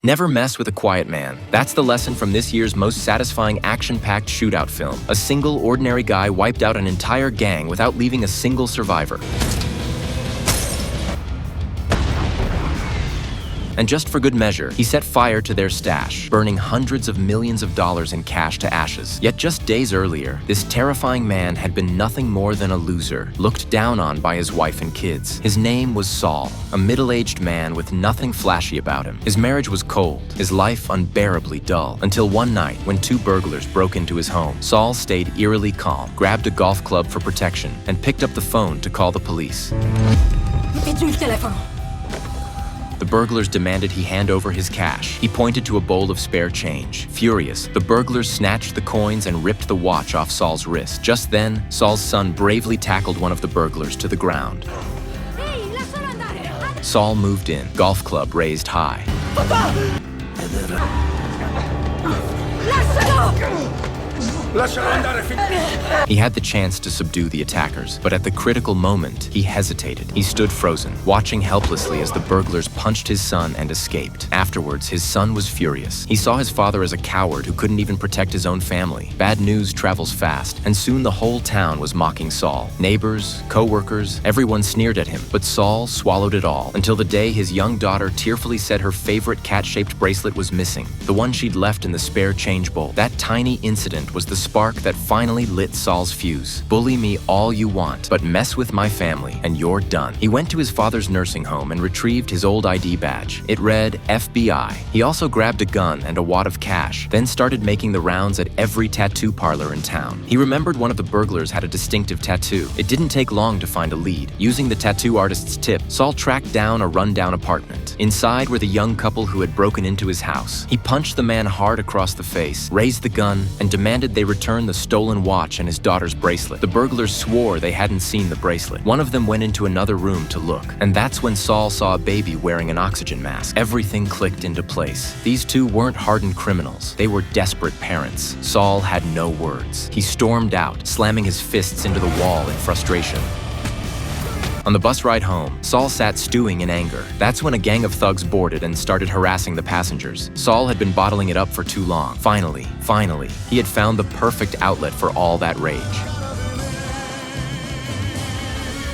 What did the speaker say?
Never mess with a quiet man. That's the lesson from this year's most satisfying action-packed shootout film. A single ordinary guy wiped out an entire gang without leaving a single survivor. And just for good measure, he set fire to their stash, burning hundreds of millions of dollars in cash to ashes. Yet just days earlier, this terrifying man had been nothing more than a loser, looked down on by his wife and kids. His name was Saul, a middle-aged man with nothing flashy about him. His marriage was cold, his life unbearably dull, until one night when two burglars broke into his home. Saul stayed eerily calm, grabbed a golf club for protection, and picked up the phone to call the police. The burglars demanded he hand over his cash. He pointed to a bowl of spare change. Furious, the burglars snatched the coins and ripped the watch off Saul's wrist. Just then, Saul's son bravely tackled one of the burglars to the ground. Saul moved in, golf club raised high. He had the chance to subdue the attackers, but at the critical moment, he hesitated. He stood frozen, watching helplessly as the burglars punched his son and escaped. Afterwards, his son was furious. He saw his father as a coward who couldn't even protect his own family. Bad news travels fast, and soon the whole town was mocking Saul. Neighbors, co-workers, everyone sneered at him, but Saul swallowed it all, until the day his young daughter tearfully said her favorite cat-shaped bracelet was missing, the one she'd left in the spare change bowl. That tiny incident was the spark that finally lit Saul's fuse. Bully me all you want, but mess with my family, and you're done. He went to his father's nursing home and retrieved his old ID badge. It read FBI. He also grabbed a gun and a wad of cash, then started making the rounds at every tattoo parlor in town. He remembered one of the burglars had a distinctive tattoo. It didn't take long to find a lead. Using the tattoo artist's tip, Saul tracked down a rundown apartment. Inside were the young couple who had broken into his house. He punched the man hard across the face, raised the gun, and demanded they return the stolen watch and his daughter's bracelet. The burglars swore they hadn't seen the bracelet. One of them went into another room to look, and that's when Saul saw a baby wearing an oxygen mask. Everything clicked into place. These two weren't hardened criminals. They were desperate parents. Saul had no words. He stormed out, slamming his fists into the wall in frustration. On the bus ride home, Saul sat stewing in anger. That's when a gang of thugs boarded and started harassing the passengers. Saul had been bottling it up for too long. Finally, he had found the perfect outlet for all that rage.